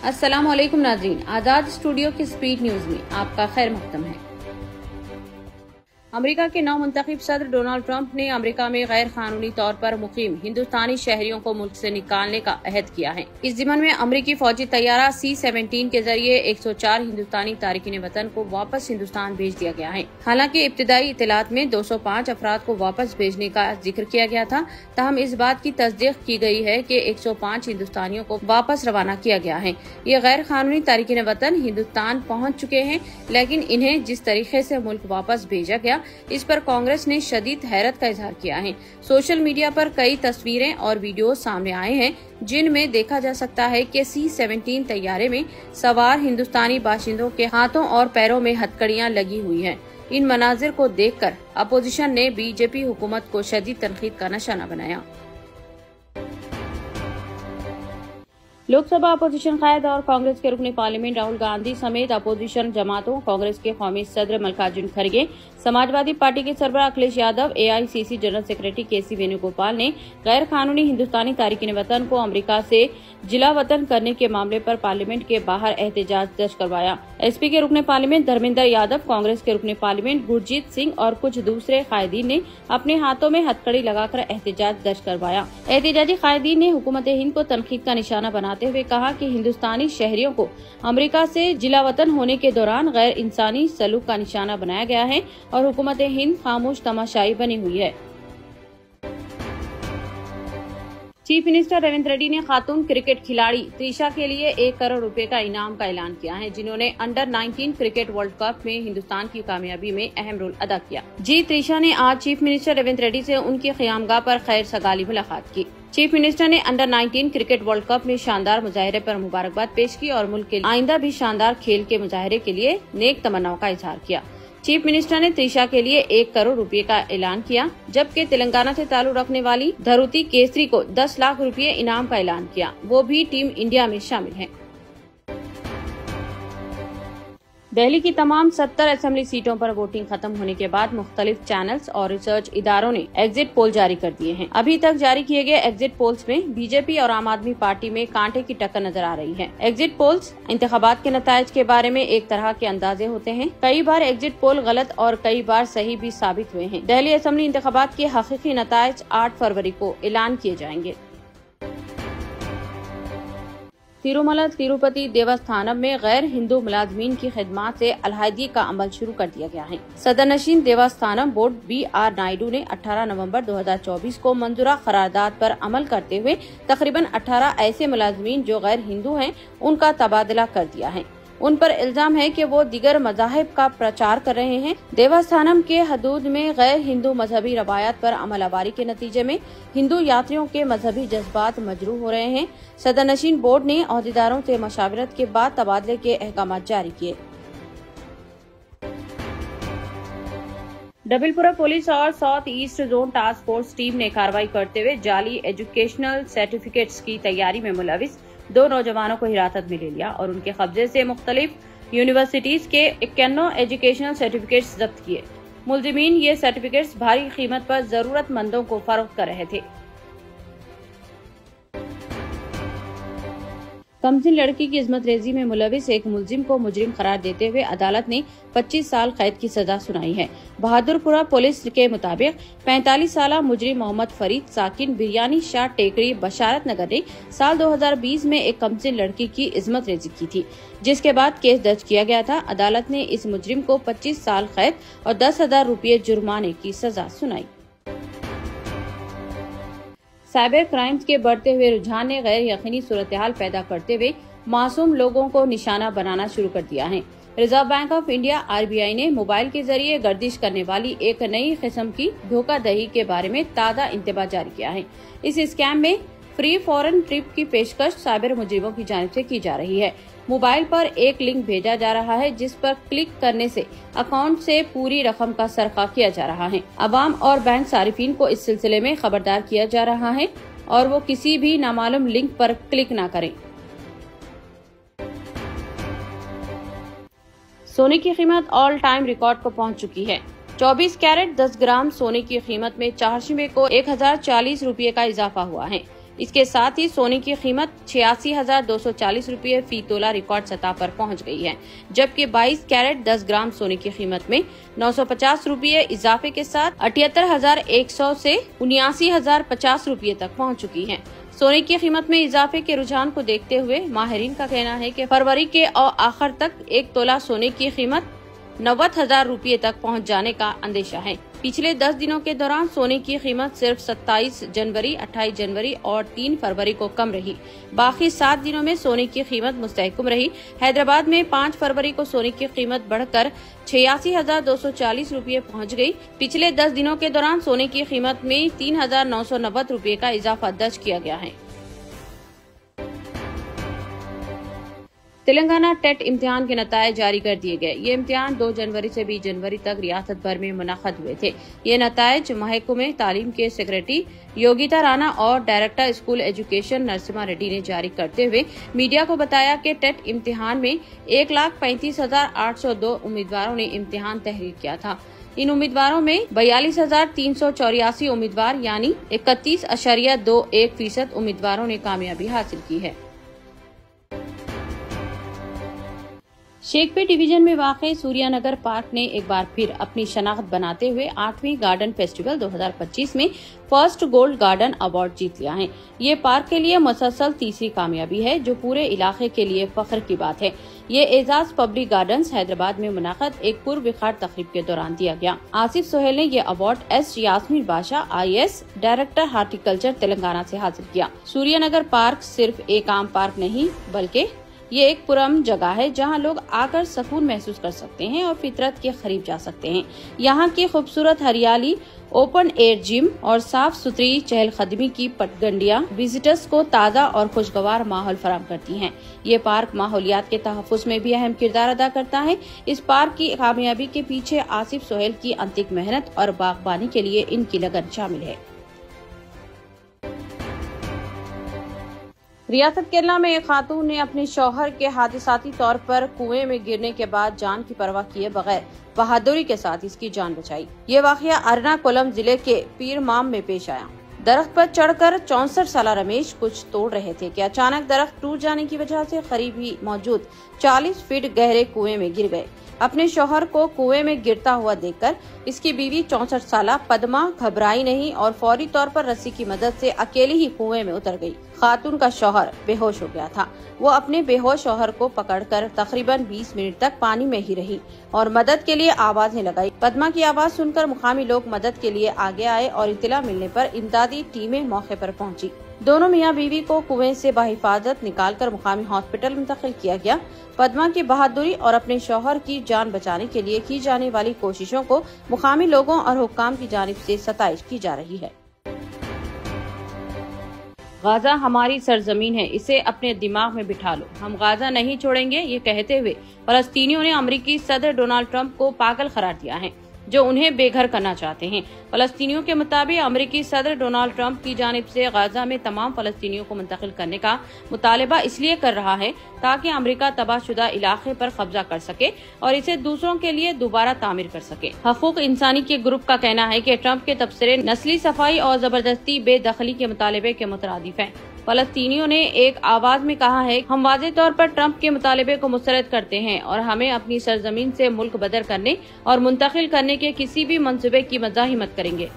अस्सलाम वालेकुम नाज़रीन, आज़ाद स्टूडियो की स्पीड न्यूज में आपका खैर मक़दम है। अमेरिका के नवमुंतखब सदर डोनाल्ड ट्रंप ने अमेरिका में गैर कानूनी तौर पर मुकीम हिंदुस्तानी शहरियों को मुल्क से निकालने का अहद किया है। इस ज़िम्न में अमेरिकी फौजी तैयारा C-17 के जरिए 104 हिंदुस्तानी तारिकीन वतन को वापस हिंदुस्तान भेज दिया गया है। हालांकि इब्तिदाई इत्तलात में 205 अफराद को वापस भेजने का जिक्र किया गया था, तहम इस बात की तस्दीक की गई है कि 105 हिंदुस्तानियों को वापस रवाना किया गया है। ये गैर कानूनी तारिकीन वतन हिंदुस्तान पहुँच चुके हैं, लेकिन इन्हें जिस तरीके से मुल्क वापस भेजा गया, इस पर कांग्रेस ने शदीद हैरत का इजहार किया है। सोशल मीडिया पर कई तस्वीरें और वीडियो सामने आए हैं, जिनमें देखा जा सकता है कि C-17 तैयारे में सवार हिंदुस्तानी बाशिंदों के हाथों और पैरों में हथकड़ियां लगी हुई हैं। इन मनाजिर को देखकर अपोजिशन ने बीजेपी हुकूमत को शदीद तनकीद का निशाना बनाया। लोकसभा अपोजिशन कायद और कांग्रेस के रुकन पार्लियामेंट राहुल गांधी समेत अपोजिशन जमातों, कांग्रेस के कौमी सदर मल्लिकार्जुन खड़गे, समाजवादी पार्टी के सरबराह Akhilesh Yadav, AICC general secretary KC Venugopal ने गैर कानूनी हिंदुस्तानी तारिकीन वतन को अमेरिका से जिला वतन करने के मामले पर पार्लियामेंट के बाहर एहतजाज दर्ज करवाया। SP के रुकन पार्लियामेंट धर्मेंद्र यादव, कांग्रेस के रुकन पार्लियामेंट गुरजीत सिंह और कुछ दूसरे कायदीन ने अपने हाथों में हथकड़ी लगाकर एहतजाज दर्ज करवाया। एहतजाजी कायदीन ने हुकूमत हिंद को तनकीद का निशाना बनाते हुए कहा कि हिंदुस्तानी शहरियों को अमेरिका से जिला वतन होने के दौरान गैर इंसानी सलूक का निशाना बनाया गया है और हुकूमत हिंद खामोश तमाशाई बनी हुई है। चीफ मिनिस्टर रेवंत रेड्डी ने खातून क्रिकेट खिलाड़ी त्रिशा के लिए 1 करोड़ रुपए का इनाम का ऐलान किया है, जिन्होंने अंडर-19 क्रिकेट वर्ल्ड कप में हिंदुस्तान की कामयाबी में अहम रोल अदा किया। त्रिशा ने आज चीफ मिनिस्टर रेवंत रेड्डी से उनकी क़यामगाह पर खैर सगाली मुलाकात की। चीफ मिनिस्टर ने अंडर-19 क्रिकेट वर्ल्ड कप में शानदार मुजाहरे पर मुबारकबाद पेश की और मुल्क के आइंदा भी शानदार खेल के मुजाहरे के लिए नेक तमन्नाओं का इजहार किया। चीफ मिनिस्टर ने त्रिशा के लिए 1 करोड़ रुपए का ऐलान किया, जबकि तेलंगाना से ताल्लुक रखने वाली धरुति केसरी को 10 लाख रुपए इनाम का ऐलान किया। वो भी टीम इंडिया में शामिल हैं। दिल्ली की तमाम 70 असेंबली सीटों पर वोटिंग खत्म होने के बाद मुख्तलिफ चैनल्स और रिसर्च इदारों ने एग्जिट पोल जारी कर दिए हैं। अभी तक जारी किए गए एग्जिट पोल्स में बीजेपी और आम आदमी पार्टी में कांटे की टक्कर नजर आ रही है। एग्जिट पोल्स इंतखाबात के नतायज के बारे में एक तरह के अंदाजे होते हैं। कई बार एग्जिट पोल गलत और कई बार सही भी साबित हुए हैं। दिल्ली असेंबली इंतखाबात के हकीकी नतायज 8 फरवरी को ऐलान किए जाएंगे। तिरुमला तिरुपति देवस्थानम में गैर हिंदू मुलाजमीन की खिदमात से अलहदगी का अमल शुरू कर दिया गया है। सदरनशीन देवस्थानम बोर्ड BR नायडू ने 18 नवंबर 2024 को मंजूरा करारदाद पर अमल करते हुए तकरीबन 18 ऐसे मुलाजमीन जो गैर हिंदू हैं, उनका तबादला कर दिया है। उन पर इल्जाम है कि वो दीगर मज़ाहिब का प्रचार कर रहे हैं। देवस्थानम के हदूद में गैर हिंदू मजहबी रवायात पर अमलवारी के नतीजे में हिंदू यात्रियों के मजहबी जज्बात मजरूह हो रहे हैं। सदरनशीन बोर्ड ने अहदेदारों से मशावरत के बाद तबादले के अहकाम जारी किए। डबलपुरा पुलिस और south east zone task force team ने कार्रवाई करते हुए जाली एजुकेशनल सर्टिफिकेट्स की तैयारी में मुलविस 2 नौजवानों को हिरासत में ले लिया और उनके कब्जे से मुख्तलिफ यूनिवर्सिटीज के 51 एजुकेशनल सर्टिफिकेट्स जब्त किए। मुलजिमीन ये सर्टिफिकेट्स भारी कीमत पर जरूरतमंदों को फरोख्त कर रहे थे। कमसिन लड़की की इस्मत रेजी में मुलविस एक मुलजिम को मुजरिम करार देते हुए अदालत ने 25 साल कैद की सजा सुनाई है। बहादुरपुरा पुलिस के मुताबिक 45 साल मुजरिम मोहम्मद फरीद साकिन बिरयानी शाह टेकरी बशारत नगर ने साल 2020 में एक कमसिन लड़की की इस्मत रेजी की थी, जिसके बाद केस दर्ज किया गया था। अदालत ने इस मुजरिम को 25 साल कैद और 10,000 रुपये जुर्माने की सजा सुनाई। साइबर क्राइम्स के बढ़ते हुए रुझान ने गैर यकीनी सूरत-ए-हाल पैदा करते हुए मासूम लोगों को निशाना बनाना शुरू कर दिया है। Reserve bank of India RBI ने मोबाइल के जरिए गर्दिश करने वाली एक नई किस्म की धोखाधड़ी के बारे में ताज़ा इंतबाह जारी किया है। इस स्कैम में फ्री फॉरेन ट्रिप की पेशकश साइबर मुजरिमों की जानिब से की जा रही है। मोबाइल पर एक लिंक भेजा जा रहा है, जिस पर क्लिक करने से अकाउंट से पूरी रकम का सरका किया जा रहा है। अवाम और बैंक सारिफीन को इस सिलसिले में खबरदार किया जा रहा है और वो किसी भी नामालूम लिंक पर क्लिक न करें। सोने की कीमत ऑल टाइम रिकॉर्ड को पहुंच चुकी है। 24 कैरेट 10 ग्राम सोने की कीमत में चारशंबे को 1040 रुपये का इजाफा हुआ है। इसके साथ ही सोने की कीमत 86,240 रुपये फी तोला रिकॉर्ड सतह पर पहुंच गई है, जबकि 22 कैरेट 10 ग्राम सोने की कीमत में 950 रुपये इजाफे के साथ 78,100 से 79,050 रुपये तक पहुंच चुकी है। सोने की कीमत में इजाफे के रुझान को देखते हुए माहिरीन का कहना है कि फरवरी के आखिर तक 1 तोला सोने की कीमत 90,000 रुपये तक पहुंच जाने का अंदेशा है। पिछले 10 दिनों के दौरान सोने की कीमत सिर्फ 27 जनवरी, 28 जनवरी और 3 फरवरी को कम रही। बाकी 7 दिनों में सोने की कीमत मुस्तहकम रही। हैदराबाद में 5 फरवरी को सोने की कीमत बढ़कर 86,240 रुपये पहुँच गई। पिछले 10 दिनों के दौरान सोने की कीमत में 3,990 रुपये का इजाफा दर्ज किया गया है। तेलंगाना टेट इम्तिहान के नतायज जारी कर दिए गए। ये इम्तिहान 2 जनवरी से 20 जनवरी तक रियासत भर में मुनक़द हुए थे। ये नतायज महकमे तालीम के सेक्रेटरी योगिता राणा और director school education Narasimha Reddy ने जारी करते हुए मीडिया को बताया कि टेट इम्तिहान में 1,35,802 उम्मीदवारों ने इम्तिहान तहरीर किया था। इन उम्मीदवारों में 42,384 उम्मीदवार यानी 31.21% उम्मीदवारों ने कामयाबी हासिल की है। शेखपेट डिवीजन में वाक़ई सूर्यानगर पार्क ने एक बार फिर अपनी शनाख्त बनाते हुए 8वीं गार्डन फेस्टिवल 2025 में फर्स्ट गोल्ड गार्डन अवार्ड जीत लिया है। ये पार्क के लिए मुसलसल तीसरी कामयाबी है, जो पूरे इलाके के लिए फख्र की बात है। ये एजाज पब्लिक गार्डन्स हैदराबाद में मुनाक़द एक पुरविखार तकरीब के दौरान दिया गया। आसिफ सोहेल ने ये अवार्ड एस यास्मीन बादशाह IAS डायरेक्टर हार्टिकल्चर तेलंगाना से हासिल किया। सूर्यानगर पार्क सिर्फ एक आम पार्क नहीं बल्कि ये एक पुरअमन जगह है जहां लोग आकर सुकून महसूस कर सकते हैं और फितरत के करीब जा सकते हैं। यहाँ की खूबसूरत हरियाली, ओपन एयर जिम और साफ सुथरी चहलकदमी की पटगंडियां विजिटर्स को ताज़ा और खुशगवार माहौल फराहम करती हैं। ये पार्क माहौलियात के तहफ़्फ़ुज़ में भी अहम किरदार अदा करता है। इस पार्क की कामयाबी के पीछे आसिफ सोहेल की अंतिक मेहनत और बागबानी के लिए इनकी लगन शामिल है। रियासत केरला में एक खातून ने अपने शौहर के हादसाती तौर पर कुएं में गिरने के बाद जान की परवाह किए बगैर बहादुरी के साथ इसकी जान बचाई। ये वाकया एर्नाकुलम जिले के पीरमाम में पेश आया। दरख्त पर चढ़कर 64 साला रमेश कुछ तोड़ रहे थे कि अचानक दरख्त टूट जाने की वजह से करीब ही मौजूद 40 फीट गहरे कुएं में गिर गए। अपने शौहर को कुएं में गिरता हुआ देखकर इसकी बीवी 64 साला पद्मा घबराई नहीं और फौरी तौर पर रस्सी की मदद से अकेली ही कुएं में उतर गई। खातून का शौहर बेहोश हो गया था। वो अपने बेहोश शौहर को पकड़कर तकरीबन 20 मिनट तक पानी में ही रही और मदद के लिए आवाजें लगाई। पद्मा की आवाज सुनकर मुकामी लोग मदद के लिए आगे आए और इत्तला मिलने पर इमदादी टीमें मौके पर पहुंची। दोनों मियां बीवी को कुएं से बहिफाजत निकालकर मुकामी हॉस्पिटल मुंतकिल किया गया। पद्मा की बहादुरी और अपने शौहर की जान बचाने के लिए की जाने वाली कोशिशों को मुकामी लोगों और हुक्काम की जानिब से सताइश की जा रही है। गाजा हमारी सरजमीन है, इसे अपने दिमाग में बिठा लो, हम गाजा नहीं छोड़ेंगे। ये कहते हुए फलस्तीनियों ने अमेरिकी सदर डोनाल्ड ट्रंप को पागल करार दिया है, जो उन्हें बेघर करना चाहते हैं। फलस्तीनियों के मुताबिक अमेरिकी सदर डोनाल्ड ट्रंप की जानिब से गाजा में तमाम फलस्तीनियों को मुंतकिल करने का मुतालबा इसलिए कर रहा है ताकि अमेरिका तबाहशुदा इलाके पर कब्जा कर सके और इसे दूसरों के लिए दोबारा तामीर कर सके। हकूक इंसानी के ग्रुप का कहना है कि ट्रंप के तबसरे नस्ली सफाई और जबरदस्ती बेदखली के मुतालबे के मुतरादिफ हैं। फलस्तीनियों ने एक आवाज में कहा है, हम वाज़ेह तौर पर ट्रंप के मुतालबे को मुस्तरद करते हैं और हमें अपनी सरजमीन से मुल्क बदर करने और मुंतकिल करने के किसी भी मंसूबे की मज़ाहिमत करेंगे।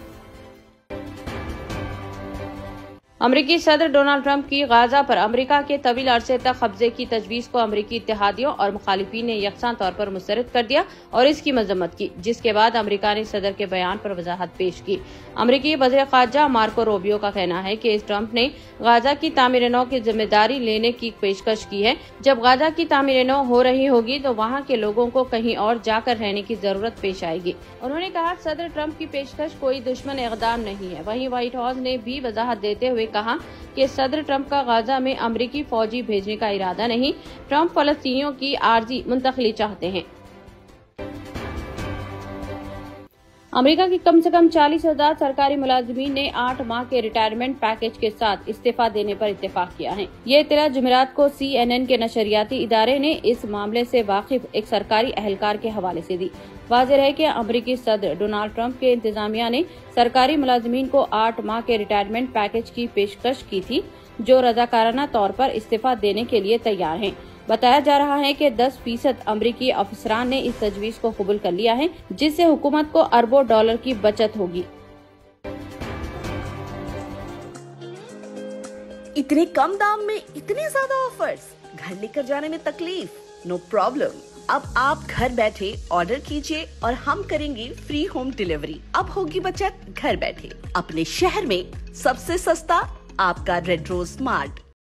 अमरीकी सदर डोनाल्ड ट्रंप की गाजा पर अमरीका के तवील अरसे तक कब्जे की तजवीज को अमरीकी इत्तेहादियों और मुखालिफिन ने यकसा तौर पर मुस्तरद कर दिया और इसकी मजम्मत की, जिसके बाद अमरीका ने सदर के बयान पर वजाहत पेश की। अमरीकी वज़ीर ख़ारजा मार्को रूबियो का कहना है कि ट्रंप ने गाजा की तामीर नौ की जिम्मेदारी लेने की पेशकश की है। जब गाजा की तामीर नौ हो रही होगी तो वहाँ के लोगों को कहीं और जाकर रहने की जरूरत पेश आएगी। उन्होंने कहा, सदर ट्रंप की पेशकश कोई दुश्मन इक़दाम नहीं है। वहीं व्हाइट हाउस ने भी वजाहत देते हुए कहा कि सदर ट्रंप का गाजा में अमरीकी फौजी भेजने का इरादा नहीं, ट्रंप फलस्तीनियों की आर्जी मुंतकली चाहते हैं। अमेरिका के कम से कम 40,000 सरकारी मुलाजिमीन ने 8 माह के रिटायरमेंट पैकेज के साथ इस्तीफा देने पर इत्तेफाक किया है। ये इत्तला जुमेरात को CNN के नशरियाती इदारे ने इस मामले से वाकिफ एक सरकारी अहलकार के हवाले से दी। वाज़ेह है कि अमेरिकी सदर डोनाल्ड ट्रंप के इंतजामिया ने सरकारी मुलाजिमीन को 8 माह के रिटायरमेंट पैकेज की पेशकश की थी, जो रजाकाराना तौर पर इस्तीफा देने के लिए तैयार हैं। बताया जा रहा है कि 10% अमरीकी अफसरान ने इस तजवीज को कबूल कर लिया है, जिससे हुकूमत को अरबों डॉलर की बचत होगी। इतने कम दाम में इतने ज्यादा ऑफर्स, घर लेकर जाने में तकलीफ? No problem. अब आप घर बैठे ऑर्डर कीजिए और हम करेंगे फ्री होम डिलीवरी। अब होगी बचत घर बैठे। अपने शहर में सबसे सस्ता आपका रेड रोज स्मार्ट।